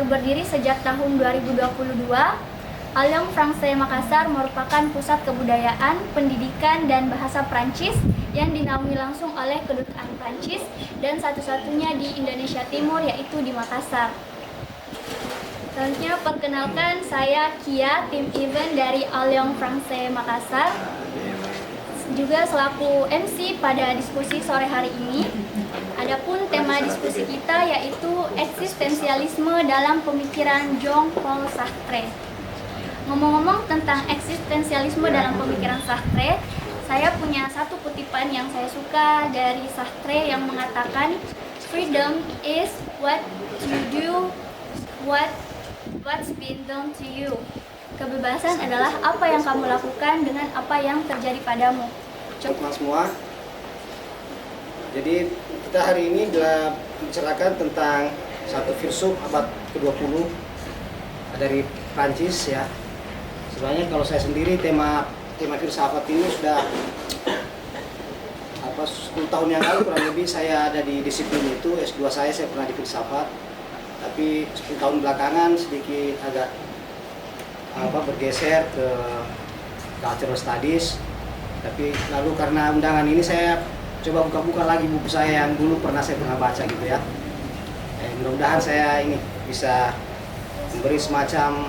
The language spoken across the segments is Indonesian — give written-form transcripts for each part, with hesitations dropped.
berdiri sejak tahun 2022, Alliance Française Makassar merupakan pusat kebudayaan, pendidikan, dan bahasa Prancis yang dinaungi langsung oleh Kedutaan Prancis dan satu-satunya di Indonesia Timur, yaitu di Makassar. Selanjutnya, perkenalkan, saya Kia, tim event dari Alliance Française Makassar, juga selaku MC pada diskusi sore hari ini. Adapun tema diskusi kita yaitu eksistensialisme dalam pemikiran Jean-Paul Sartre. Ngomong-ngomong tentang eksistensialisme dalam pemikiran Sartre, saya punya satu kutipan yang saya suka dari Sartre yang mengatakan, "Freedom is what you do, what's been done to you." Kebebasan adalah apa yang kamu lakukan dengan apa yang terjadi padamu. Teman semua, jadi kita hari ini telah membicarakan tentang satu filsuf abad ke-20 dari Prancis ya. Sebenarnya kalau saya sendiri tema filsafat ini sudah 10 tahun yang lalu kurang lebih saya ada di disiplin itu. S2 saya pernah di filsafat, tapi 10 tahun belakangan sedikit agak bergeser ke cultural studies. Tapi lalu karena undangan ini saya coba buka-buka lagi buku saya yang dulu pernah baca gitu ya. Mudah-mudahan saya ini bisa memberi semacam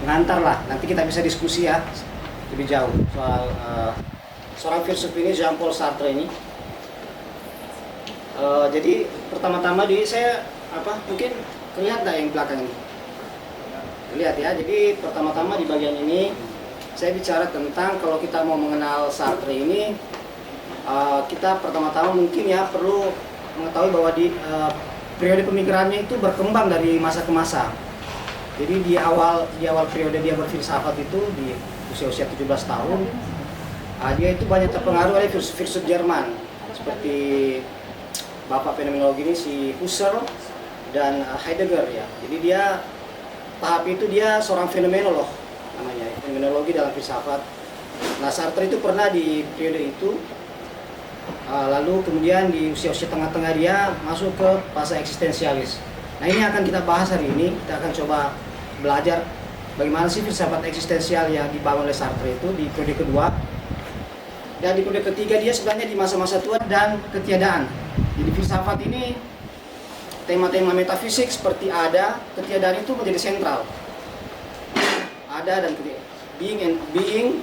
pengantar lah. Nanti kita bisa diskusi ya lebih jauh soal seorang filsuf ini, Jean-Paul Sartre ini. Jadi pertama-tama saya mungkin kelihatan yang belakang ini. Lihat ya. Jadi pertama-tama di bagian ini saya bicara tentang kalau kita mau mengenal Sartre ini, kita pertama-tama mungkin ya perlu mengetahui bahwa di periode pemikirannya itu berkembang dari masa ke masa. Jadi di awal periode dia berfilsafat itu di usia 17 tahun, dia itu banyak terpengaruh oleh filsuf Jerman seperti bapak fenomenologi ini si Husserl dan Heidegger ya. Jadi dia tahap itu dia seorang fenomenolog namanya, fenomenologi dalam filsafat. Nah, Sartre itu pernah di periode itu, lalu kemudian di usia tengah-tengah dia masuk ke fase eksistensialis. Nah, ini akan kita bahas hari ini. Kita akan coba belajar bagaimana sih filsafat eksistensial yang dibangun oleh Sartre itu di periode kedua. Dan di periode ketiga dia sebenarnya di masa-masa tua dan ketiadaan. Jadi filsafat ini tema-tema metafisik seperti ada, ketiadaan itu menjadi sentral. Ada dan being,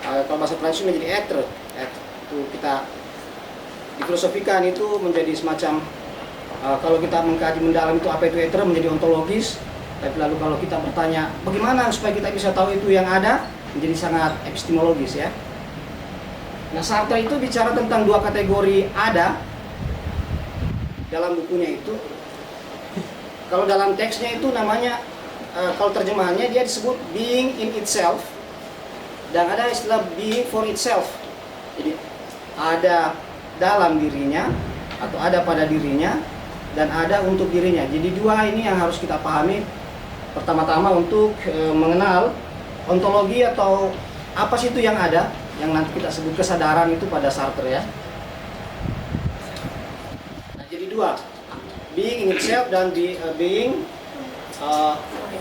kalau bahasa Prancis menjadi être. Itu kita difilosofikan itu menjadi semacam, kalau kita mengkaji mendalam itu apa itu être menjadi ontologis. Tapi lalu kalau kita bertanya bagaimana supaya kita bisa tahu itu yang ada, menjadi sangat epistemologis ya. Nah, Sartre itu bicara tentang dua kategori ada dalam bukunya itu. Kalau dalam teksnya itu namanya, kalau terjemahannya dia disebut being in itself, dan ada istilah being for itself. Jadi ada dalam dirinya atau ada pada dirinya dan ada untuk dirinya. Jadi dua ini yang harus kita pahami pertama-tama untuk mengenal ontologi atau apa sih itu yang ada, yang nanti kita sebut kesadaran itu pada Sartre ya. Nah, jadi dua, being in itself dan being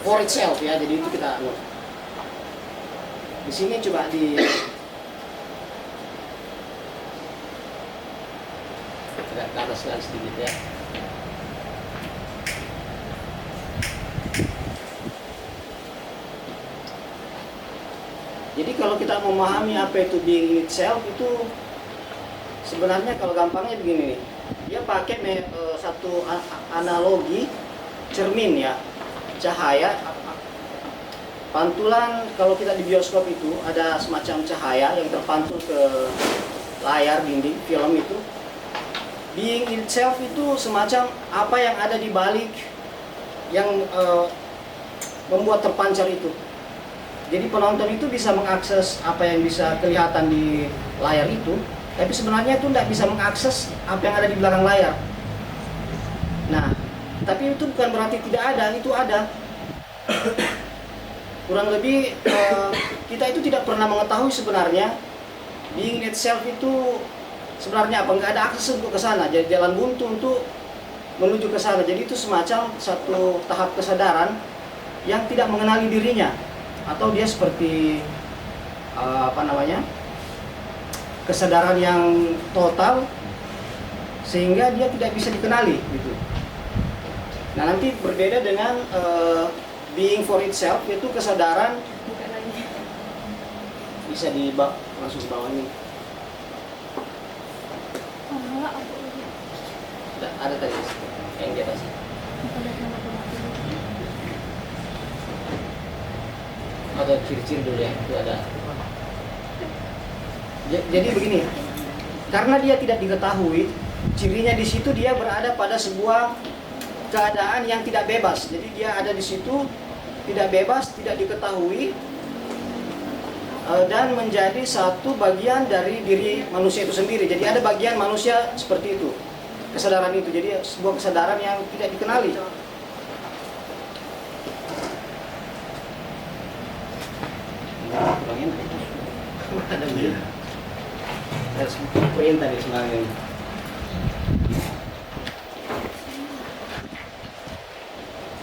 for itself ya. Jadi itu kita di sini coba di agak ke atas sedikit ya. Jadi kalau kita memahami apa itu being in itself itu sebenarnya kalau gampangnya begini nih. Dia pakai satu analogi cermin ya, cahaya. Pantulan kalau kita di bioskop itu ada semacam cahaya yang terpantul ke layar dinding film itu. Being in itself itu semacam apa yang ada di balik yang membuat terpancar itu. Jadi penonton itu bisa mengakses apa yang bisa kelihatan di layar itu, tapi sebenarnya itu tidak bisa mengakses apa yang ada di belakang layar. Nah, tapi itu bukan berarti tidak ada, itu ada. Kurang lebih kita itu tidak pernah mengetahui sebenarnya being in itself itu sebenarnya apa, nggak ada akses untuk ke sana. Jadi jalan buntu untuk menuju ke sana. Jadi itu semacam satu tahap kesadaran yang tidak mengenali dirinya, atau dia seperti kesadaran yang total sehingga dia tidak bisa dikenali gitu. Nah, nanti berbeda dengan being for itself, yaitu kesadaran bisa langsung ke bawah ini. Ada tadi yang di atas. Ada ciri-ciri dulu ya, itu ada. Jadi begini, karena dia tidak diketahui, cirinya di situ dia berada pada sebuah keadaan yang tidak bebas. Jadi dia ada di situ tidak bebas, tidak diketahui, dan menjadi satu bagian dari diri manusia itu sendiri. Jadi ada bagian manusia seperti itu, kesadaran itu. Jadi sebuah kesadaran yang tidak dikenali. Kurangin ada dia. Harus perintah di sebenarnya.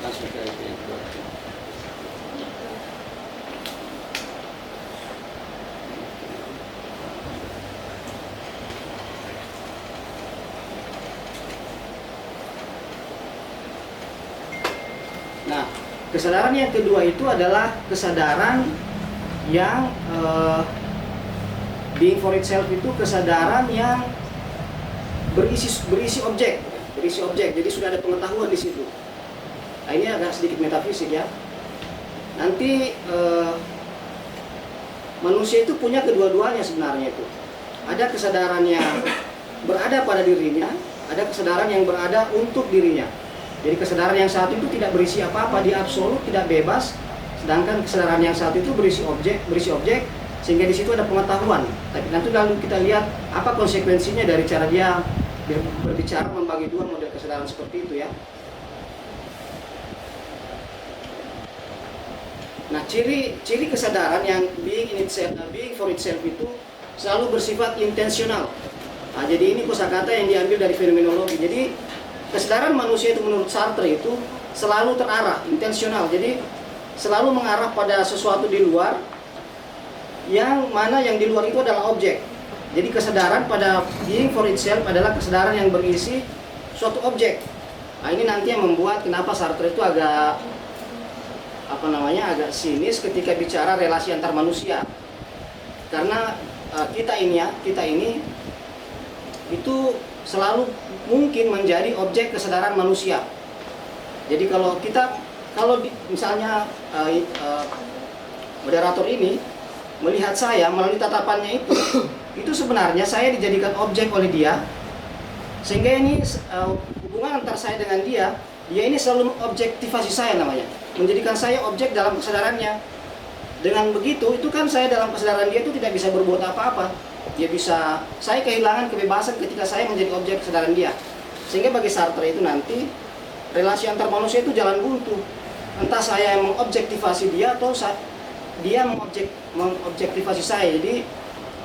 Langsung ke itu. Nah, kesadaran yang kedua itu adalah kesadaran yang being for itself, itu kesadaran yang berisi objek. Jadi sudah ada pengetahuan di situ. Nah, ini agak sedikit metafisik ya. Nanti manusia itu punya kedua-duanya sebenarnya itu. Ada kesadaran yang berada pada dirinya, ada kesadaran yang berada untuk dirinya. Jadi kesadaran yang satu itu tidak berisi apa-apa, dia absolut, tidak bebas. Sedangkan kesadaran yang satu itu berisi objek, sehingga di situ ada pengetahuan. Tapi nanti lalu kita lihat apa konsekuensinya dari cara dia berbicara membagi dua model kesadaran seperti itu ya. Nah, ciri kesadaran yang being for itself itu selalu bersifat intensional. Nah, jadi ini kosakata yang diambil dari fenomenologi. Jadi kesadaran manusia itu menurut Sartre itu selalu terarah, intensional. Jadi selalu mengarah pada sesuatu di luar, yang mana yang di luar itu adalah objek. Jadi kesadaran pada being for itself adalah kesadaran yang berisi suatu objek. Nah, ini nanti yang membuat kenapa Sartre itu agak agak sinis ketika bicara relasi antar manusia. Karena kita ini itu selalu mungkin menjadi objek kesadaran manusia. Jadi misalnya moderator ini melihat saya melalui tatapannya itu sebenarnya saya dijadikan objek oleh dia, sehingga ini hubungan antar saya dengan dia ini selalu objektivasi saya namanya, menjadikan saya objek dalam kesadarannya. Dengan begitu, itu kan saya dalam kesadaran dia itu tidak bisa berbuat apa-apa. Saya kehilangan kebebasan ketika saya menjadi objek kesadaran dia. Sehingga bagi Sartre itu nanti relasi antar manusia itu jalan buntu. Entah saya yang mengobjektivasi dia atau dia mengobjektivasi saya. Jadi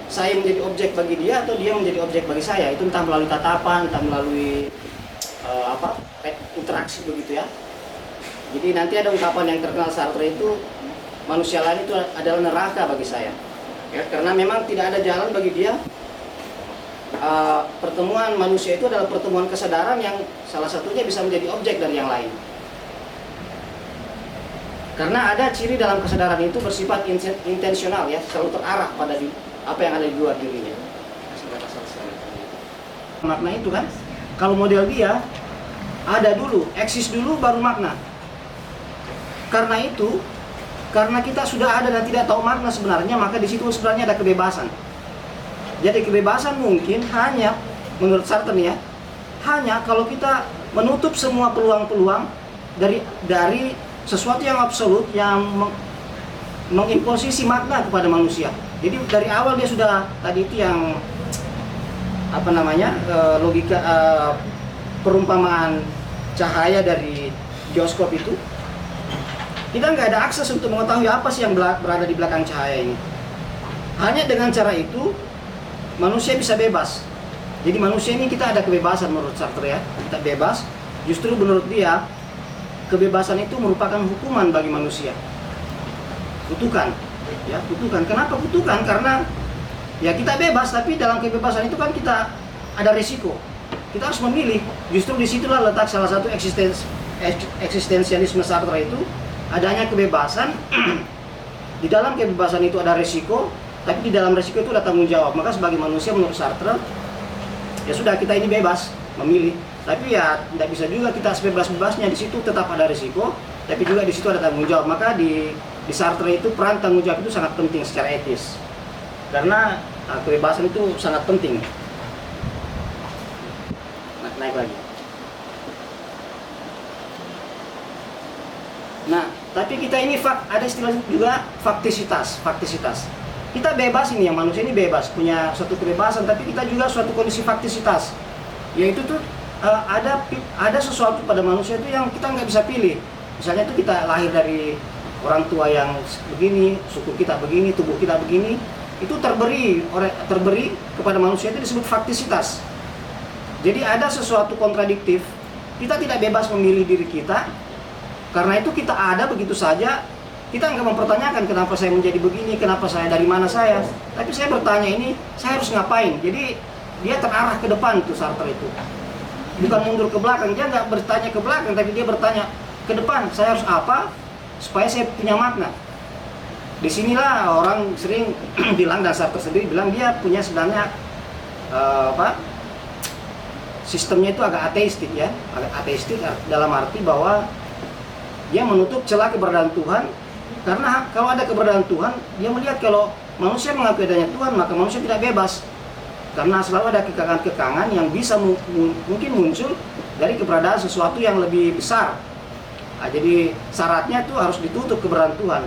saya menjadi objek bagi dia atau dia menjadi objek bagi saya. Itu entah melalui tatapan, entah melalui interaksi begitu ya. Jadi nanti ada ungkapan yang terkenal Sartre itu, manusia lain itu adalah neraka bagi saya. Ya, karena memang tidak ada jalan bagi dia. Pertemuan manusia itu adalah pertemuan kesadaran yang salah satunya bisa menjadi objek dari yang lain. Karena ada ciri dalam kesadaran itu bersifat intensional ya, selalu terarah pada apa yang ada di luar dirinya. Makna itu kan, kalau model dia ada dulu, eksis dulu baru makna. Karena kita sudah ada dan tidak tahu makna sebenarnya, maka di situ sebenarnya ada kebebasan. Jadi kebebasan mungkin hanya menurut Sartre ya, hanya kalau kita menutup semua peluang-peluang dari sesuatu yang absolut yang mengimposisi makna kepada manusia. Jadi dari awal dia sudah tadi itu yang logika perumpamaan cahaya dari bioskop itu, kita nggak ada akses untuk mengetahui apa sih yang berada di belakang cahaya ini. Hanya dengan cara itu manusia bisa bebas. Jadi manusia ini kita ada kebebasan menurut Sartre ya, kita bebas. Justru menurut dia kebebasan itu merupakan hukuman bagi manusia. Kutukan, ya kutukan. Kenapa kutukan? Karena ya kita bebas, tapi dalam kebebasan itu kan kita ada risiko. Kita harus memilih. Justru disitulah letak salah satu eksistensialisme Sartre itu, adanya kebebasan. Di dalam kebebasan itu ada risiko, tapi di dalam risiko itu ada tanggung jawab. Maka sebagai manusia menurut Sartre, ya sudah, kita ini bebas memilih. Tapi ya tidak bisa juga kita sebebas-bebasnya, di situ tetap ada risiko, tapi juga di situ ada tanggung jawab. Maka di Sartre itu peran tanggung jawab itu sangat penting secara etis. Karena kebebasan itu sangat penting. Naik lagi. Nah, tapi kita ini ada istilah juga faktisitas. Kita bebas ini, yang manusia ini bebas, punya suatu kebebasan, tapi kita juga suatu kondisi faktisitas. Yaitu tuh ada sesuatu pada manusia itu yang kita nggak bisa pilih. Misalnya itu kita lahir dari orang tua yang begini, suku kita begini, tubuh kita begini, itu terberi kepada manusia itu disebut faktisitas. Jadi ada sesuatu kontradiktif, kita tidak bebas memilih diri kita. Karena itu kita ada begitu saja, kita nggak mempertanyakan kenapa saya menjadi begini, kenapa saya, dari mana saya. Tapi saya bertanya ini, saya harus ngapain? Jadi dia terarah ke depan tuh Sartre itu. Bukan mundur ke belakang, dia nggak bertanya ke belakang, tapi dia bertanya ke depan, saya harus apa supaya saya punya makna. Disinilah orang sering bilang, dan Sartre sendiri bilang dia punya sebenarnya sistemnya itu agak ateistik ya, agak ateistik dalam arti bahwa dia menutup celah keberadaan Tuhan, karena kalau ada keberadaan Tuhan, dia melihat kalau manusia mengakui adanya Tuhan, maka manusia tidak bebas. Karena selalu ada kekangan-kekangan yang bisa mungkin muncul dari keberadaan sesuatu yang lebih besar. Nah, jadi syaratnya itu harus ditutup keberadaan Tuhan.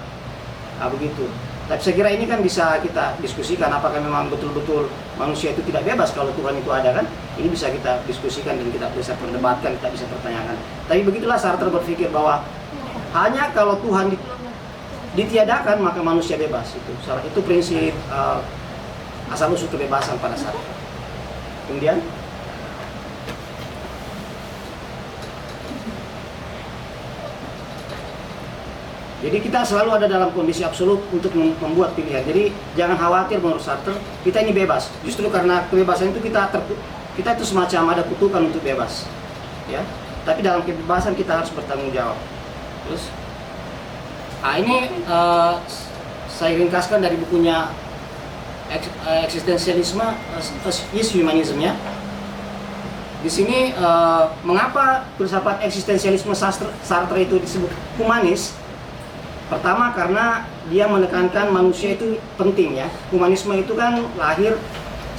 Nah, begitu. Tapi saya kira ini kan bisa kita diskusikan, apakah memang betul-betul manusia itu tidak bebas kalau Tuhan itu ada, kan? Ini bisa kita diskusikan dan kita bisa perdebatkan, kita bisa pertanyakan. Tapi begitulah Sartre berpikir bahwa hanya kalau Tuhan ditiadakan maka manusia bebas. Itu prinsip asal usul kebebasan pada Sartre. Kemudian jadi kita selalu ada dalam kondisi absolut untuk membuat pilihan. Jadi jangan khawatir menurut Sartre, kita ini bebas. Justru karena kebebasan itu kita itu semacam ada kutukan untuk bebas. Ya. Tapi dalam kebebasan kita harus bertanggung jawab. Terus ini saya ringkaskan dari bukunya Eksistensialisme is Humanism ya. Di sini mengapa filsafat eksistensialisme Sartre itu disebut humanis? Pertama karena dia menekankan manusia itu penting ya. Humanisme itu kan lahir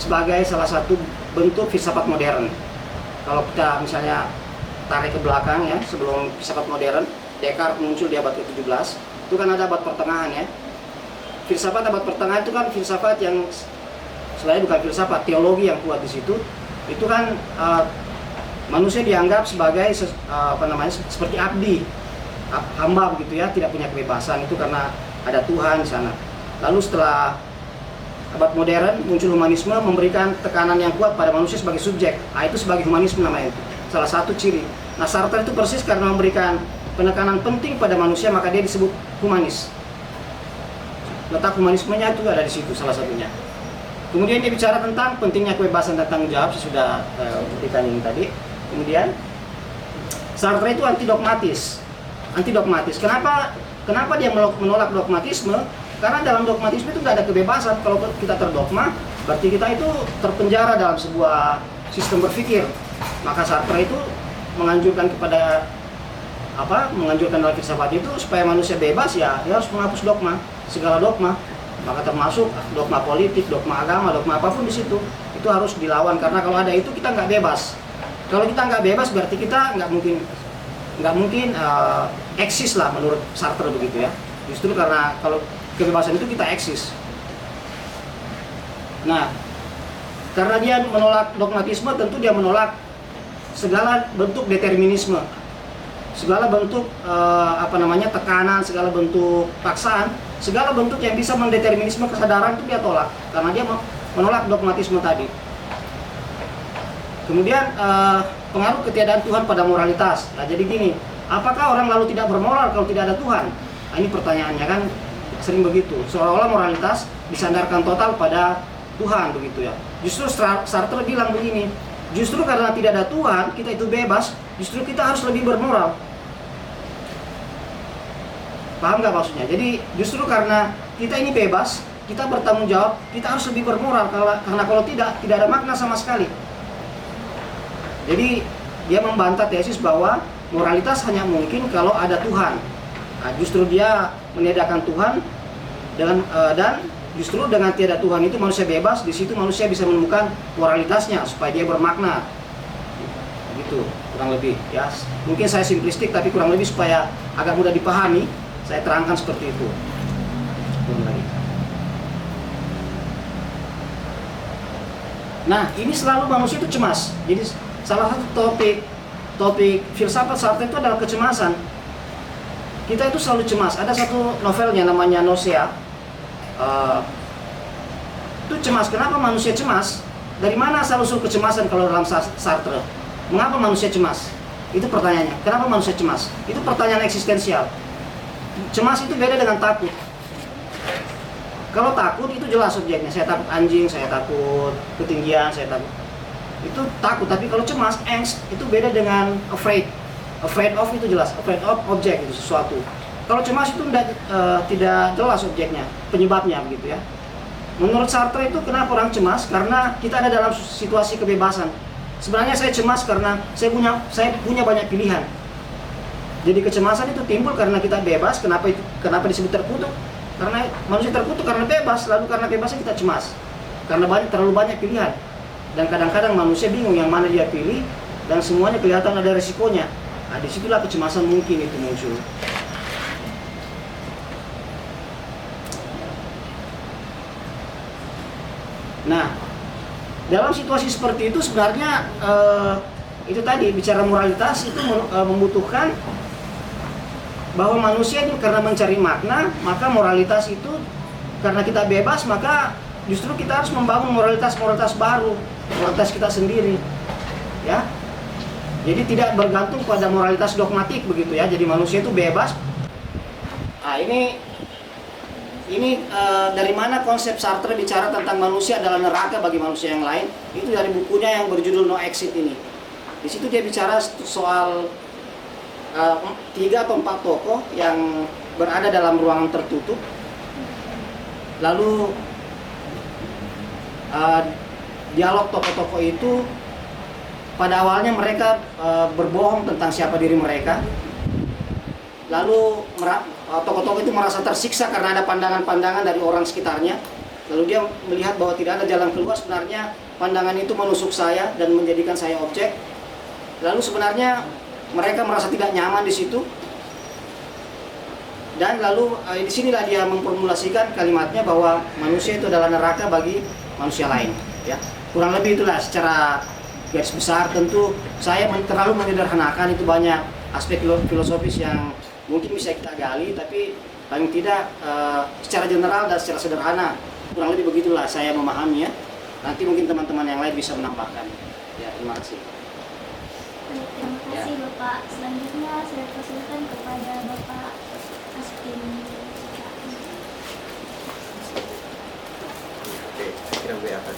sebagai salah satu bentuk filsafat modern. Kalau kita misalnya tarik ke belakang ya, sebelum filsafat modern, Descartes muncul di abad ke-17, itu kan ada abad pertengahan ya. Filsafat abad pertengahan itu kan filsafat yang sebenarnya bukan filsafat, teologi yang kuat di situ. Itu kan manusia dianggap sebagai seperti abdi, hamba begitu ya, tidak punya kebebasan, itu karena ada Tuhan di sana. Lalu setelah abad modern muncul humanisme, memberikan tekanan yang kuat pada manusia sebagai subjek. Nah, itu sebagai humanisme namanya itu. Salah satu ciri. Nah, Sartre itu persis karena memberikan penekanan penting pada manusia, maka dia disebut humanis. Letak humanismenya itu ada di situ salah satunya. Kemudian dia bicara tentang pentingnya kebebasan dan tanggung jawab, saya sudah buktikan ini tadi. Kemudian Sartre itu anti dogmatis. Kenapa dia menolak dogmatisme? Karena dalam dogmatisme itu tidak ada kebebasan. Kalau kita terdogma, berarti kita itu terpenjara dalam sebuah sistem berpikir. Maka Sartre itu menganjurkan dalam filsafat itu supaya manusia bebas, ya dia harus menghapus dogma, segala dogma, maka termasuk dogma politik, dogma agama, dogma apapun di situ itu harus dilawan, karena kalau ada itu kita nggak bebas. Kalau kita nggak bebas berarti kita nggak mungkin eksis lah menurut Sartre begitu ya. Justru karena kalau kebebasan itu kita eksis. Nah, karena dia menolak dogmatisme, tentu dia menolak segala bentuk determinisme. Segala bentuk tekanan, segala bentuk paksaan, segala bentuk yang bisa mendeterminisme kesadaran itu dia tolak, karena dia menolak dogmatisme tadi. Kemudian pengaruh ketiadaan Tuhan pada moralitas. Nah, jadi gini, apakah orang lalu tidak bermoral kalau tidak ada Tuhan? Nah, ini pertanyaannya kan sering begitu. Seolah-olah moralitas disandarkan total pada Tuhan begitu ya. Justru Sartre bilang begini, justru karena tidak ada Tuhan, kita itu bebas, justru kita harus lebih bermoral. Paham nggak maksudnya? Jadi justru karena kita ini bebas, kita bertanggung jawab, kita harus lebih bermoral, karena kalau tidak ada makna sama sekali. Jadi dia membantah tesis bahwa moralitas hanya mungkin kalau ada Tuhan. Nah, justru dia meniadakan Tuhan dan justru dengan tiada Tuhan itu manusia bebas. Di situ manusia bisa menemukan moralitasnya supaya dia bermakna. Gitu kurang lebih ya. Mungkin saya simplistik tapi kurang lebih supaya agak mudah dipahami, saya terangkan seperti itu. Nah, ini selalu manusia itu cemas. Jadi salah satu topik filsafat Sartre itu adalah kecemasan. Kita itu selalu cemas. Ada satu novelnya namanya Nausea. Itu cemas. Kenapa manusia cemas? Dari mana asal usul kecemasan kalau dalam Sartre? Mengapa manusia cemas? Itu pertanyaannya. Kenapa manusia cemas? Itu pertanyaan eksistensial. Cemas itu beda dengan takut. Kalau takut itu jelas objeknya. Saya takut anjing, saya takut ketinggian, saya takut. Itu takut. Tapi kalau cemas, angst, itu beda dengan afraid. Afraid of itu jelas. Afraid of objek itu sesuatu. Kalau cemas itu tidak jelas objeknya, penyebabnya begitu ya. Menurut Sartre itu kenapa orang cemas? Karena kita ada dalam situasi kebebasan. Sebenarnya saya cemas karena saya punya banyak pilihan. Jadi kecemasan itu timbul karena kita bebas. Kenapa disebut terkutuk? Karena manusia terkutuk karena bebas, lalu karena bebasnya kita cemas. Karena terlalu banyak pilihan. Dan kadang-kadang manusia bingung yang mana dia pilih dan semuanya kelihatan ada resikonya. Nah, disitulah kecemasan mungkin itu muncul. Nah, dalam situasi seperti itu sebenarnya itu tadi bicara moralitas itu membutuhkan bahwa manusia itu karena mencari makna, maka moralitas itu karena kita bebas, maka justru kita harus membangun moralitas baru, moralitas kita sendiri, ya. Jadi tidak bergantung pada moralitas dogmatik begitu ya. Jadi manusia itu bebas. Nah, ini dari mana konsep Sartre bicara tentang manusia adalah neraka bagi manusia yang lain? Itu dari bukunya yang berjudul No Exit ini. Di situ dia bicara soal 3 atau 4 tokoh yang berada dalam ruangan tertutup. Lalu dialog tokoh-tokoh itu pada awalnya mereka berbohong tentang siapa diri mereka. Lalu tokoh-tokoh itu merasa tersiksa karena ada pandangan-pandangan dari orang sekitarnya. Lalu dia melihat bahwa tidak ada jalan keluar, sebenarnya pandangan itu menusuk saya dan menjadikan saya objek. Lalu sebenarnya mereka merasa tidak nyaman di situ. Dan lalu disinilah dia memformulasikan kalimatnya bahwa manusia itu adalah neraka bagi manusia lain. Ya, kurang lebih itulah secara garis besar. Tentu saya terlalu menyederhanakan, itu banyak aspek filosofis yang mungkin bisa kita gali, tapi paling tidak secara general dan secara sederhana kurang lebih begitulah saya memahaminya. Nanti mungkin teman-teman yang lain bisa menambahkan. Ya, terima kasih. Terima kasih Bapak. Selanjutnya saya persilakan kepada Bapak Aspin. Oke, kira gue akan.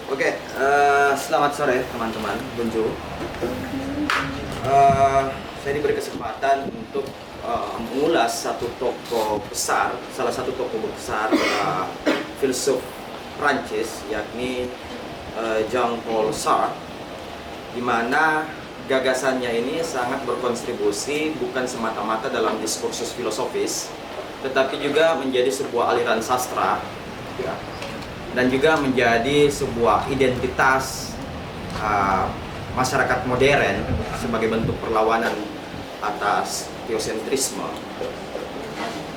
Oke, selamat sore teman-teman, Bunju. Saya diberi kesempatan untuk mengulas satu tokoh besar, salah satu tokoh besar filsuf Prancis, yakni Jean-Paul Sartre, di mana gagasannya ini sangat berkontribusi bukan semata-mata dalam diskursus filosofis, tetapi juga menjadi sebuah aliran sastra, ya, dan juga menjadi sebuah identitas masyarakat modern sebagai bentuk perlawanan atas teosentrisme,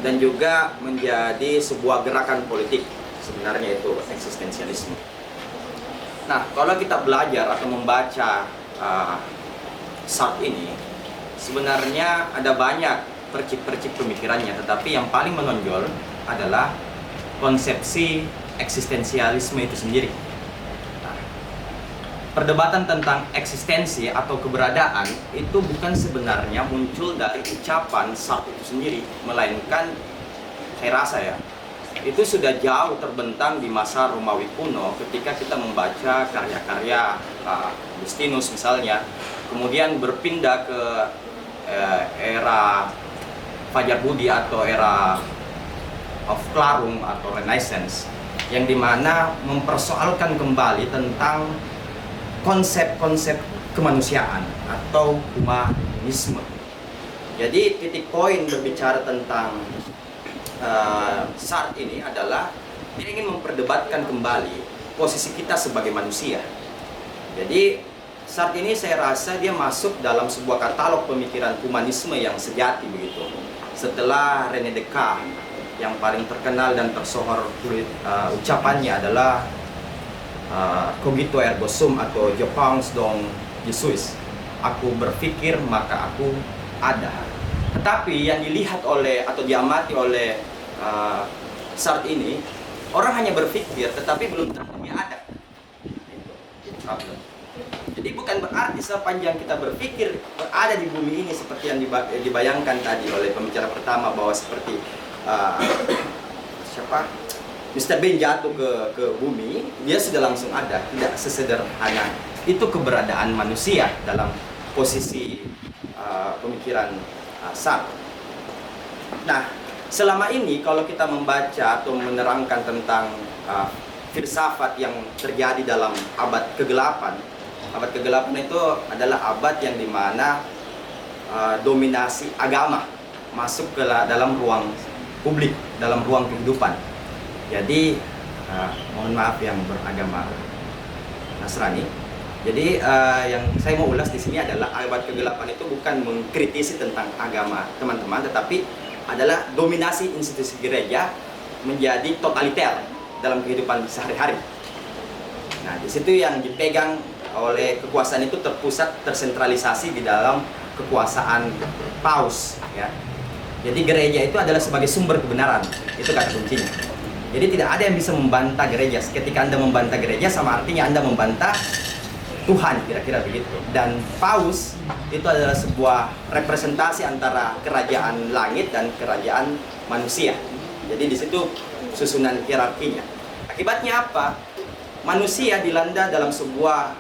dan juga menjadi sebuah gerakan politik, sebenarnya itu eksistensialisme. Nah, kalau kita belajar atau membaca Sartre ini, sebenarnya ada banyak percik-percik pemikirannya, tetapi yang paling menonjol adalah konsepsi eksistensialisme itu sendiri. Nah, perdebatan tentang eksistensi atau keberadaan itu bukan sebenarnya muncul dari ucapan Sartre itu sendiri, melainkan saya rasa ya, itu sudah jauh terbentang di masa Romawi kuno ketika kita membaca karya-karya Augustinus misalnya, kemudian berpindah ke era Fajar Budi atau era of Clarung atau Renaissance, yang dimana mempersoalkan kembali tentang konsep-konsep kemanusiaan atau humanisme. Jadi titik poin berbicara tentang Sartre ini adalah dia ingin memperdebatkan kembali posisi kita sebagai manusia. Jadi Sartre ini saya rasa dia masuk dalam sebuah katalog pemikiran humanisme yang sejati begitu. Setelah René Descartes yang paling terkenal dan tersohor ucapannya adalah cogito ergo sum atau je pense donc je suis. Aku berpikir maka aku ada. Tetapi yang dilihat oleh atau diamati oleh Sartre ini, orang hanya berpikir tetapi belum tentu dia ada. Itu problem. Jadi bukan berarti sepanjang kita berpikir berada di bumi ini seperti yang dibayangkan tadi oleh pembicara pertama, bahwa seperti Mr. Bean jatuh ke bumi, dia sudah langsung ada. Tidak sesederhana itu keberadaan manusia dalam posisi pemikiran Sartre. Nah, selama ini kalau kita membaca atau menerangkan tentang filsafat yang terjadi dalam abad kegelapan itu adalah abad yang dimana dominasi agama masuk ke dalam ruang publik, dalam ruang kehidupan. Jadi mohon maaf yang beragama Nasrani. Jadi yang saya mau ulas di sini adalah abad kegelapan itu bukan mengkritisi tentang agama teman-teman, tetapi adalah dominasi institusi gereja menjadi totaliter dalam kehidupan sehari-hari. Nah, di situ yang dipegang oleh kekuasaan itu terpusat, tersentralisasi di dalam kekuasaan paus, ya. Jadi gereja itu adalah sebagai sumber kebenaran, itu kata kuncinya. Jadi tidak ada yang bisa membantah gereja. Ketika Anda membantah gereja, sama artinya Anda membantah Tuhan, kira-kira begitu. Dan paus itu adalah sebuah representasi antara kerajaan langit dan kerajaan manusia. Jadi di situ susunan hierarkinya. Akibatnya apa? Manusia dilanda dalam sebuah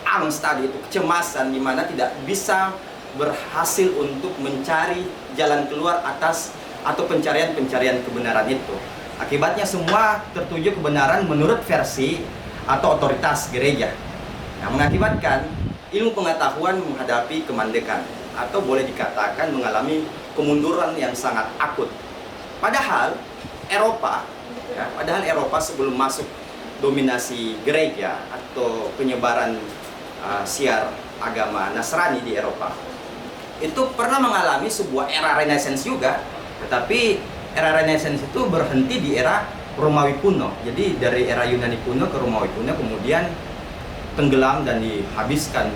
angst tadi itu, kecemasan, di mana tidak bisa berhasil untuk mencari jalan keluar atas atau pencarian kebenaran itu. Akibatnya semua tertuju kebenaran menurut versi atau otoritas gereja. Nah, mengakibatkan ilmu pengetahuan menghadapi kemandekan atau boleh dikatakan mengalami kemunduran yang sangat akut. Padahal Eropa sebelum masuk dominasi gereja atau penyebaran siar agama Nasrani di Eropa, itu pernah mengalami sebuah era Renaissance juga. Tetapi era Renaissance itu berhenti di era Romawi kuno. Jadi dari era Yunani kuno ke Romawi kuno kemudian tenggelam dan dihabiskan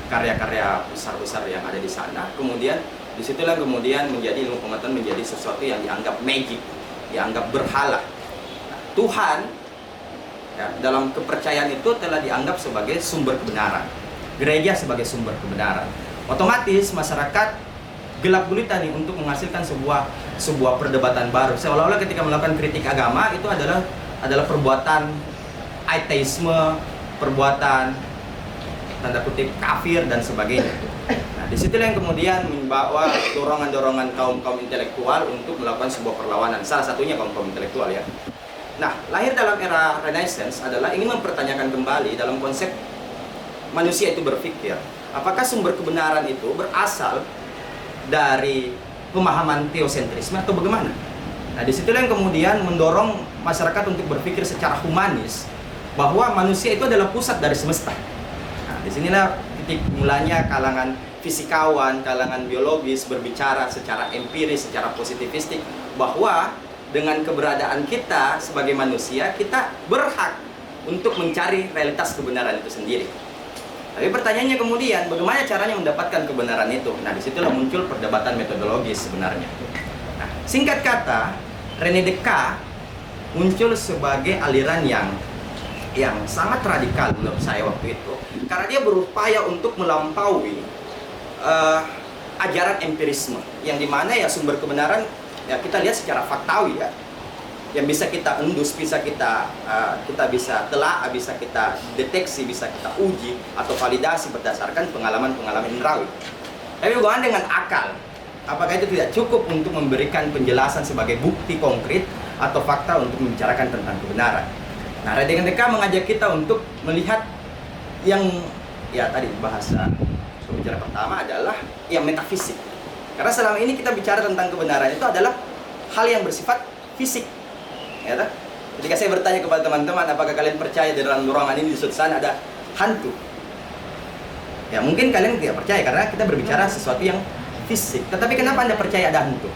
karya-karya besar-besar yang ada di sana. Kemudian disitulah kemudian menjadi ilmu pengetahuan menjadi sesuatu yang dianggap magic, dianggap berhala. Nah, Tuhan ya, dalam kepercayaan itu telah dianggap sebagai sumber kebenaran. Gereja sebagai sumber kebenaran. Otomatis masyarakat gelap gulita nih untuk menghasilkan sebuah perdebatan baru. Seolah-olah ketika melakukan kritik agama itu adalah perbuatan ateisme, perbuatan tanda kutip kafir dan sebagainya. Nah, disitulah yang kemudian membawa dorongan-dorongan kaum intelektual untuk melakukan sebuah perlawanan. Salah satunya kaum intelektual ya. Nah, lahir dalam era Renaissance adalah ingin mempertanyakan kembali dalam konsep manusia itu berpikir, apakah sumber kebenaran itu berasal dari pemahaman teosentrisme atau bagaimana? Nah, disitulah yang kemudian mendorong masyarakat untuk berpikir secara humanis bahwa manusia itu adalah pusat dari semesta. Nah, disinilah titik mulanya kalangan fisikawan, kalangan biologis berbicara secara empiris, secara positivistik bahwa dengan keberadaan kita sebagai manusia, kita berhak untuk mencari realitas kebenaran itu sendiri. Tapi pertanyaannya kemudian, bagaimana caranya mendapatkan kebenaran itu? Nah, disitulah muncul perdebatan metodologis sebenarnya. Nah, singkat kata, René Descartes muncul sebagai aliran yang yang sangat radikal menurut saya waktu itu, karena dia berupaya untuk melampaui ajaran empirisme, yang dimana ya sumber kebenaran ya kita lihat secara faktawi ya, yang bisa kita endus, bisa kita bisa telah, bisa kita deteksi, bisa kita uji atau validasi berdasarkan pengalaman-pengalaman indrawi. Tapi hubungan dengan akal, apakah itu tidak cukup untuk memberikan penjelasan sebagai bukti konkret atau fakta untuk membicarakan tentang kebenaran? Nah, RNDK mengajak kita untuk melihat yang ya tadi bahasa pembicara pertama adalah yang metafisik. Karena selama ini kita bicara tentang kebenaran itu adalah hal yang bersifat fisik. Ya, ketika saya bertanya kepada teman-teman, apakah kalian percaya di dalam ruangan ini di sudut sana ada hantu? Ya, mungkin kalian tidak percaya karena kita berbicara sesuatu yang fisik. Tetapi kenapa Anda percaya ada hantu?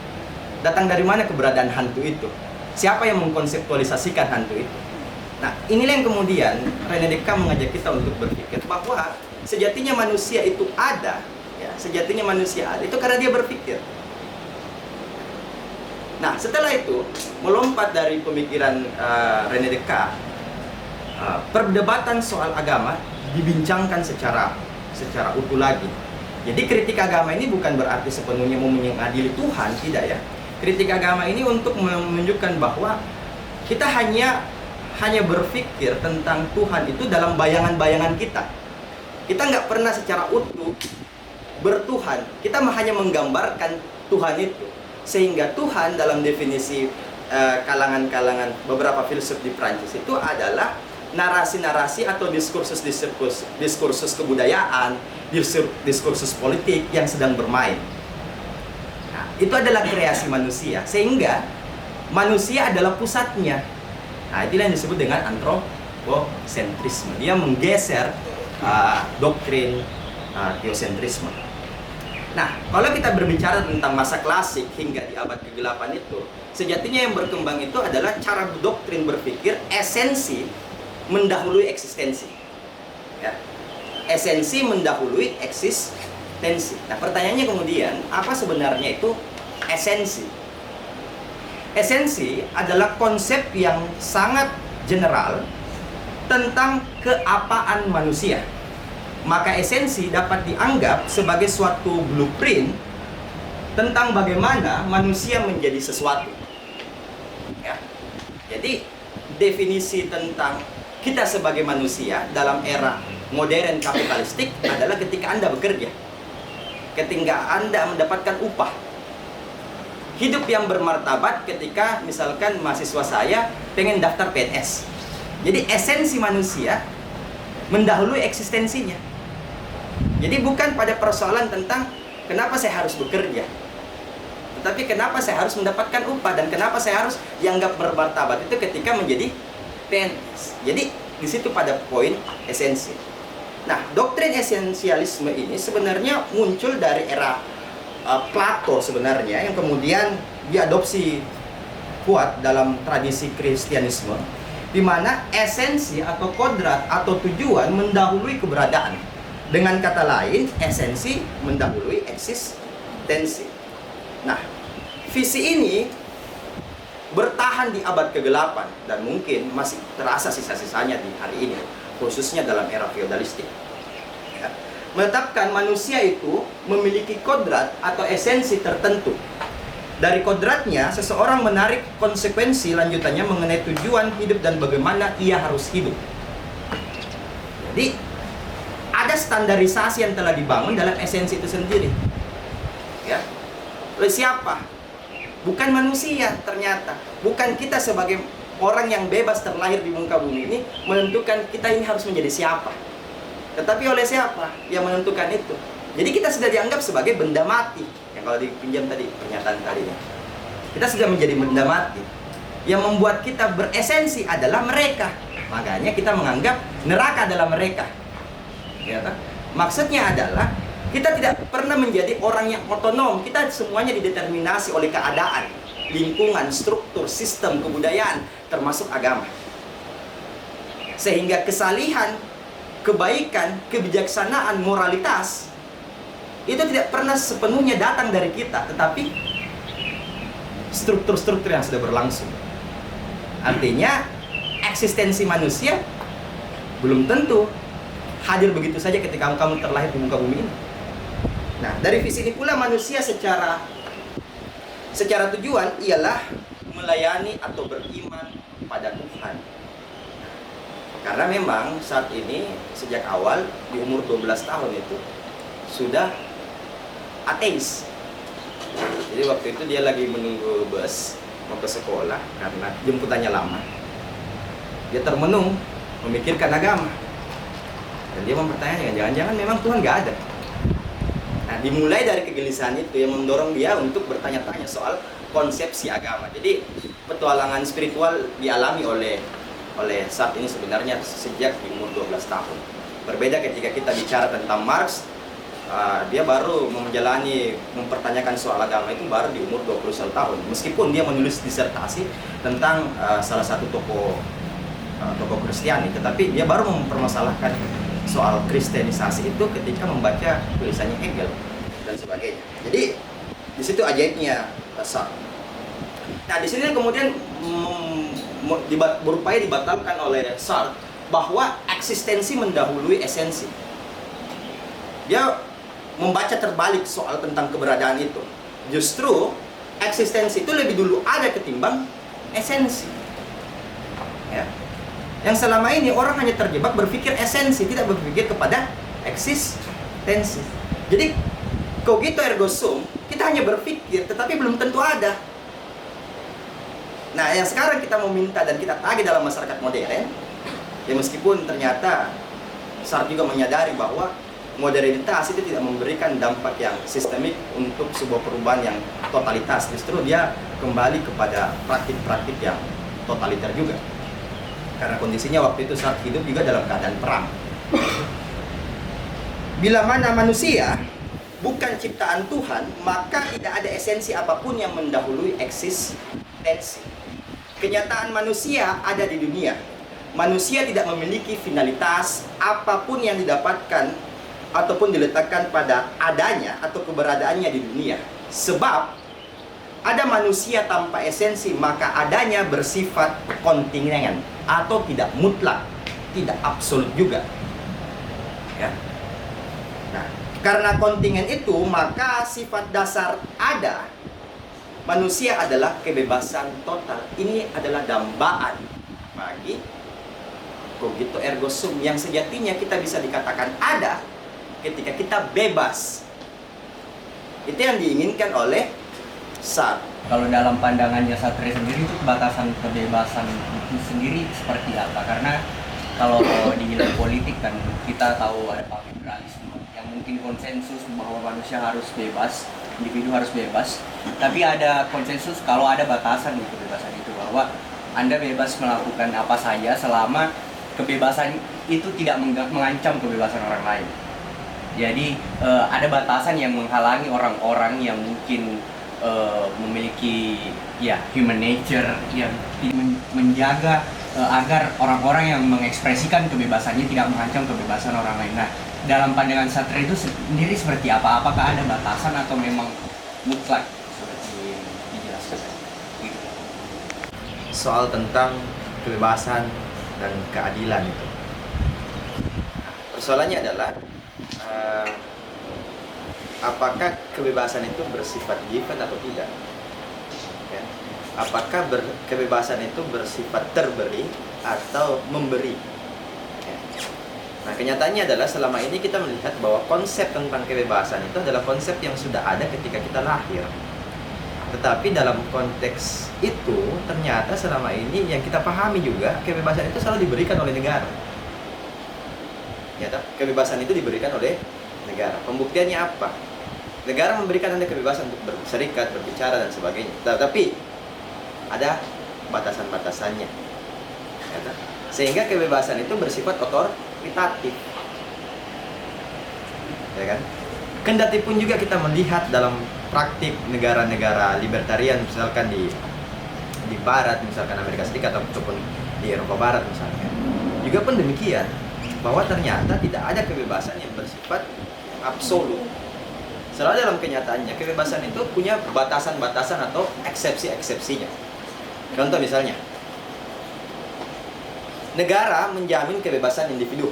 Datang dari mana keberadaan hantu itu? Siapa yang mengkonseptualisasikan hantu itu? Nah, inilah yang kemudian René Descartes mengajak kita untuk berpikir bahwa sejatinya manusia itu ada, ya, sejatinya manusia ada itu karena dia berpikir. Nah, setelah itu melompat dari pemikiran René Descartes, perdebatan soal agama dibincangkan secara utuh lagi. Jadi kritik agama ini bukan berarti sepenuhnya mau mengadili Tuhan, tidak ya. Kritik agama ini untuk menunjukkan bahwa kita hanya berpikir tentang Tuhan itu dalam bayangan-bayangan kita. Kita nggak pernah secara utuh bertuhan. Kita hanya menggambarkan Tuhan itu. Sehingga Tuhan dalam definisi kalangan-kalangan beberapa filsuf di Prancis itu adalah narasi-narasi atau diskursus kebudayaan, diskursus politik yang sedang bermain. Nah, itu adalah kreasi manusia, sehingga manusia adalah pusatnya. Nah, itulah yang disebut dengan antropocentrisme. Dia menggeser doktrin teosentrisme. Nah, kalau kita berbicara tentang masa klasik hingga di abad ke-8 itu, sejatinya yang berkembang itu adalah cara doktrin berpikir esensi mendahului eksistensi. Ya. Esensi mendahului eksistensi. Nah, pertanyaannya kemudian, apa sebenarnya itu esensi? Esensi adalah konsep yang sangat general tentang keapaan manusia. Maka esensi dapat dianggap sebagai suatu blueprint tentang bagaimana manusia menjadi sesuatu. Ya. Jadi definisi tentang kita sebagai manusia dalam era modern kapitalistik adalah ketika Anda bekerja, ketika Anda mendapatkan upah, hidup yang bermartabat ketika misalkan mahasiswa saya pengen daftar PNS. Jadi esensi manusia mendahului eksistensinya. Jadi bukan pada persoalan tentang kenapa saya harus bekerja, tetapi kenapa saya harus mendapatkan upah dan kenapa saya harus dianggap bermartabat itu ketika menjadi PNS. Jadi di situ pada poin esensi. Nah, doktrin esensialisme ini sebenarnya muncul dari era Plato sebenarnya, yang kemudian diadopsi kuat dalam tradisi Kristianisme, di mana esensi atau kodrat atau tujuan mendahului keberadaan. Dengan kata lain, esensi mendahului eksistensi. Nah, visi ini bertahan di abad ke-8 dan mungkin masih terasa sisa-sisanya di hari ini, khususnya dalam era feodalistik. Ya. Menetapkan manusia itu memiliki kodrat atau esensi tertentu. Dari kodratnya, seseorang menarik konsekuensi lanjutannya mengenai tujuan hidup dan bagaimana ia harus hidup. Jadi, ada standarisasi yang telah dibangun dalam esensi itu sendiri. Ya. Oleh siapa? Bukan manusia ternyata. Bukan kita sebagai orang yang bebas terlahir di muka bumi ini menentukan kita ini harus menjadi siapa. Tetapi oleh siapa yang menentukan itu? Jadi kita sudah dianggap sebagai benda mati. Yang kalau dipinjam tadi, pernyataan tadi ya. Kita sudah menjadi benda mati. Yang membuat kita beresensi adalah mereka. Makanya kita menganggap neraka adalah mereka. Ya, kan? Maksudnya adalah kita tidak pernah menjadi orang yang otonom. Kita semuanya dideterminasi oleh keadaan, lingkungan, struktur, sistem, kebudayaan, termasuk agama. Sehingga kesalihan, kebaikan, kebijaksanaan, moralitas itu tidak pernah sepenuhnya datang dari kita, tetapi struktur-struktur yang sudah berlangsung. Artinya eksistensi manusia belum tentu hadir begitu saja ketika kamu terlahir di muka bumi ini. Nah, dari visi ini pula manusia secara tujuan ialah melayani atau beriman pada Tuhan. Karena memang saat ini sejak awal di umur 12 tahun itu sudah ateis. Jadi waktu itu dia lagi menunggu bus mau ke sekolah karena jemputannya lama. Dia termenung memikirkan agama. Dan dia mempertanyakan, jangan-jangan memang Tuhan gak ada. Nah, dimulai dari kegelisahan itu yang mendorong dia untuk bertanya-tanya soal konsepsi agama. Jadi petualangan spiritual dialami oleh Sartre ini sebenarnya sejak di umur 12 tahun. Berbeda ketika kita bicara tentang Marx, dia baru mempertanyakan soal agama itu baru di umur 21 tahun. Meskipun dia menulis disertasi tentang salah satu tokoh Kristiani, tetapi dia baru mempermasalahkan soal kristenisasi itu ketika membaca tulisannya Hegel dan sebagainya. Jadi di situ ajaibnya Sartre. Nah, di sini kemudian berupaya dibatalkan oleh Sartre bahwa eksistensi mendahului esensi. Dia membaca terbalik soal tentang keberadaan itu. Justru eksistensi itu lebih dulu ada ketimbang esensi. Ya. Yang selama ini orang hanya terjebak berpikir esensi, tidak berpikir kepada eksistensi. Jadi cogito ergo sum, kita hanya berpikir tetapi belum tentu ada. Nah, yang sekarang kita mau minta dan kita tagih dalam masyarakat modern, ya meskipun ternyata Sartre juga menyadari bahwa modernitas itu tidak memberikan dampak yang sistemik untuk sebuah perubahan yang totalitas. Justru dia kembali kepada praktik-praktik yang totaliter juga. Karena kondisinya waktu itu Sartre hidup juga dalam keadaan perang. Bila mana manusia bukan ciptaan Tuhan, maka tidak ada esensi apapun yang mendahului eksistensi. Kenyataan manusia ada di dunia. Manusia tidak memiliki finalitas apapun yang didapatkan ataupun diletakkan pada adanya atau keberadaannya di dunia. Sebab ada manusia tanpa esensi, maka adanya bersifat kontingen atau tidak mutlak, tidak absolut juga. Ya. Nah, karena kontingen itu, maka sifat dasar ada. Manusia adalah kebebasan total. Ini adalah dambaan bagi cogito ergo sum yang sejatinya kita bisa dikatakan ada ketika kita bebas. Itu yang diinginkan oleh Sartre. Kalau dalam pandangannya Sartre sendiri itu batasan kebebasan itu sendiri seperti apa? Karena kalau di wilayah politik kan kita tahu ada liberalisme yang mungkin konsensus bahwa manusia harus bebas, individu harus bebas, tapi ada konsensus kalau ada batasan di kebebasan itu, bahwa Anda bebas melakukan apa saja selama kebebasan itu tidak mengancam kebebasan orang lain. Jadi ada batasan yang menghalangi orang-orang yang mungkin memiliki human nature yang menjaga agar orang-orang yang mengekspresikan kebebasannya tidak mengancam kebebasan orang lain. Nah, dalam pandangan Sartre itu sendiri seperti apa? Apakah ada batasan atau memang mutlak seperti dijelaskan? Gitu. Soal tentang kebebasan dan keadilan itu. Persoalannya adalah apakah kebebasan itu bersifat given atau tidak? Ya. Apakah kebebasan itu bersifat terberi atau memberi? Ya. Nah, kenyataannya adalah selama ini kita melihat bahwa konsep tentang kebebasan itu adalah konsep yang sudah ada ketika kita lahir. Tetapi dalam konteks itu ternyata selama ini yang kita pahami juga kebebasan itu selalu diberikan oleh negara. Ya, kebebasan itu diberikan oleh negara. Pembuktiannya apa? Negara memberikan Anda kebebasan untuk berserikat, berbicara dan sebagainya. Tetapi ada batasan-batasannya. Ya, sehingga kebebasan itu bersifat otoritatif. Ya kan? Kendati pun juga kita melihat dalam praktik negara-negara libertarian, misalkan di Barat, misalkan Amerika Serikat ataupun di Eropa Barat misalkan, juga pun demikian, bahwa ternyata tidak ada kebebasan yang bersifat absolut. Selalu dalam kenyataannya kebebasan itu punya batasan-batasan atau eksepsi-eksepsinya. Contoh misalnya, negara menjamin kebebasan individu.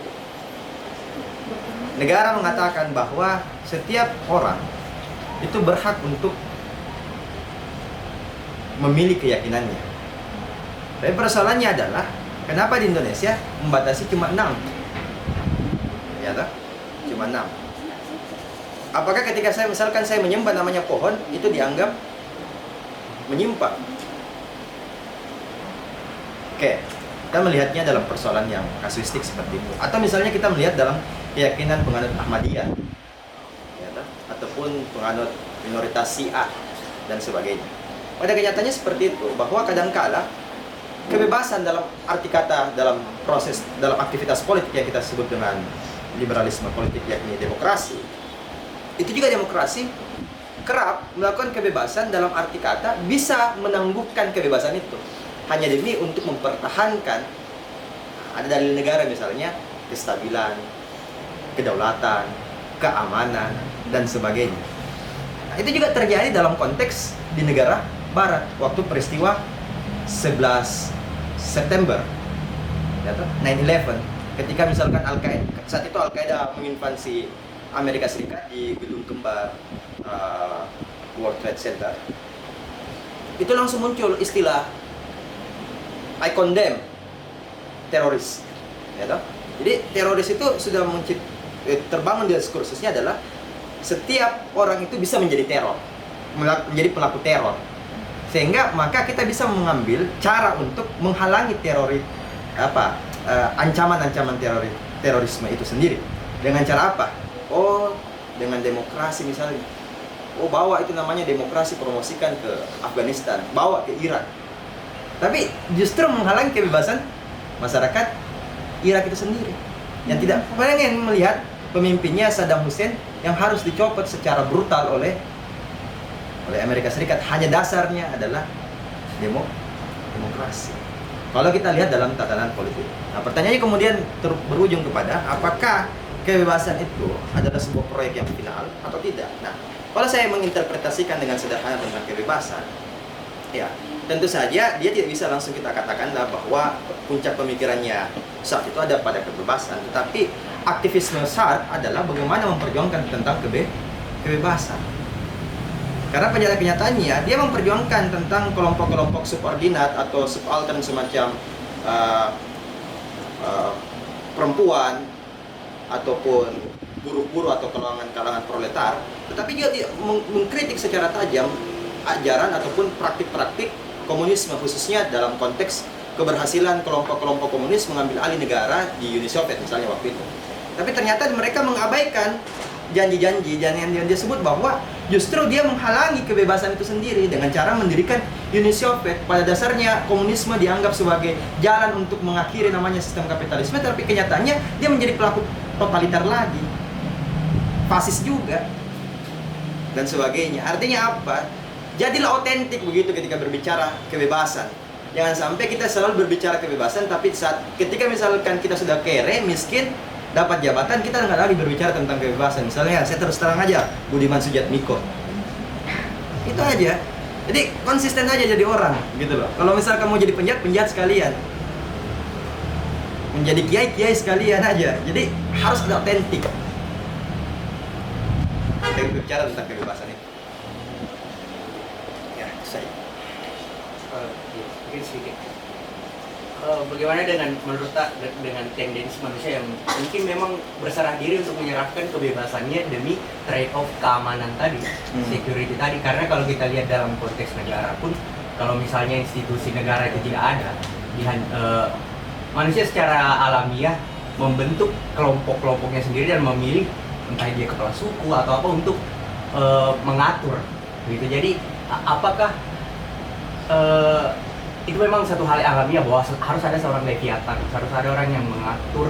Negara mengatakan bahwa setiap orang itu berhak untuk memilih keyakinannya. Tapi persoalannya adalah kenapa di Indonesia membatasi cuma 6? Ya toh? Cuma 6. Apakah ketika saya menyembah namanya pohon itu dianggap menyimpang? Oke, kita melihatnya dalam persoalan yang kasuistik seperti itu. Atau misalnya kita melihat dalam keyakinan penganut Ahmadiyah, ya toh? Ataupun penganut minoritas Syiah dan sebagainya. Pada kenyataannya seperti itu, bahwa kadangkala kebebasan dalam arti kata dalam proses, dalam aktivitas politik yang kita sebut dengan liberalisme politik, yakni demokrasi, itu juga demokrasi kerap melakukan kebebasan dalam arti kata bisa menangguhkan kebebasan itu hanya demi untuk mempertahankan, ada dalil negara misalnya, kestabilan, kedaulatan, keamanan, dan sebagainya. Nah, itu juga terjadi dalam konteks di negara Barat waktu peristiwa 11 September, 9/11, ketika misalkan saat itu Al-Qaeda menginvasi Amerika Serikat di gedung kembar World Trade Center, itu langsung muncul istilah I condemn teroris, ya toh? Jadi teroris itu sudah terbangun di diskursusnya adalah setiap orang itu bisa menjadi menjadi pelaku teror, sehingga maka kita bisa mengambil cara untuk menghalangi ancaman-ancaman terorisme itu sendiri. Dengan cara apa? Oh, dengan demokrasi misalnya. Oh, bawa itu namanya demokrasi, promosikan ke Afghanistan, bawa ke Irak. Tapi justru menghalangi kebebasan masyarakat Irak itu sendiri, yang tidak pengen melihat pemimpinnya Saddam Hussein yang harus dicopot secara brutal oleh Amerika Serikat. Hanya dasarnya adalah demokrasi. Kalau kita lihat dalam tatanan politik. Nah, pertanyaannya kemudian berujung kepada apakah kebebasan itu adalah sebuah proyek yang final atau tidak. Nah, kalau saya menginterpretasikan dengan sederhana tentang kebebasan, ya tentu saja dia tidak bisa langsung kita katakanlah bahwa puncak pemikirannya Sartre itu ada pada kebebasan. Tetapi aktivisme Sartre adalah bagaimana memperjuangkan tentang kebebasan. Karena kenyataannya dia memperjuangkan tentang kelompok-kelompok subordinat atau subaltern semacam perempuan ataupun buruh-buruh atau kalangan proletar, tetapi dia mengkritik secara tajam ajaran ataupun praktik-praktik komunisme, khususnya dalam konteks keberhasilan kelompok-kelompok komunis mengambil alih negara di Uni Soviet misalnya waktu itu. Tapi ternyata mereka mengabaikan janji-janji yang disebut bahwa justru dia menghalangi kebebasan itu sendiri dengan cara mendirikan Uni Soviet. Pada dasarnya komunisme dianggap sebagai jalan untuk mengakhiri namanya sistem kapitalisme, tapi kenyataannya dia menjadi pelaku totaliter lagi, fasis juga, dan sebagainya. Artinya apa? Jadilah otentik begitu ketika berbicara kebebasan. Jangan sampai kita selalu berbicara kebebasan, tapi ketika misalkan kita sudah kere, miskin, dapat jabatan, kita nggak lagi berbicara tentang kebebasan. Misalnya, saya terus terang aja, Budiman Sujatmiko. Itu aja. Jadi konsisten aja jadi orang, gitu loh. Kalau misalkan mau jadi penjahat sekalian. Menjadi kiai sekalian aja. Jadi harus ada otentik. Kita berbicara tentang kebebasan itu. Ya, saya. Mungkin sedikit. Bagaimana menurut dengan tendensi manusia yang mungkin memang berserah diri untuk menyerahkan kebebasannya demi trade-off keamanan tadi, security tadi. Karena kalau kita lihat dalam konteks negara pun, kalau misalnya institusi negara itu tidak ada, manusia secara alamiah membentuk kelompok-kelompoknya sendiri dan memilih entah dia kepala suku atau apa untuk mengatur, gitu. Jadi apakah itu memang satu hal yang alamiah bahwa harus ada seorang leviathan, harus ada orang yang mengatur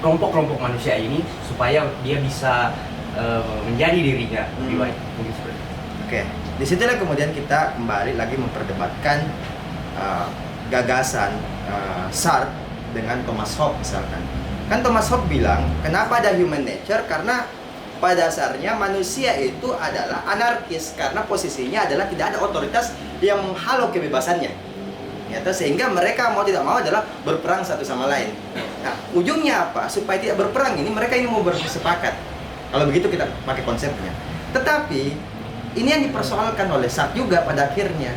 kelompok-kelompok manusia ini supaya dia bisa menjadi dirinya lebih baik, mungkin seperti itu. Oke, disitulah kemudian kita kembali lagi memperdebatkan gagasan Sartre dengan Thomas Hobbes misalkan. Kan Thomas Hobbes bilang, kenapa ada human nature? Karena pada dasarnya manusia itu adalah anarkis karena posisinya adalah tidak ada otoritas yang menghalau kebebasannya. Ya toh, sehingga mereka mau tidak mau adalah berperang satu sama lain. Nah, ujungnya apa? Supaya tidak berperang ini mereka ini mau bersepakat. Kalau begitu kita pakai konsepnya. Tetapi ini yang dipersoalkan oleh SAT juga pada akhirnya,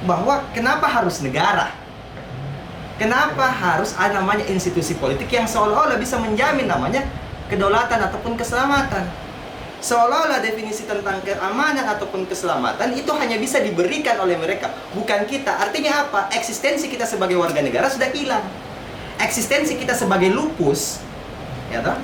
bahwa kenapa harus negara? Kenapa harus ada namanya institusi politik yang seolah-olah bisa menjamin namanya kedaulatan ataupun keselamatan? Seolah-olah definisi tentang keamanan ataupun keselamatan itu hanya bisa diberikan oleh mereka, bukan kita. Artinya apa? Eksistensi kita sebagai warga negara sudah hilang. Eksistensi kita sebagai lupus, ya toh?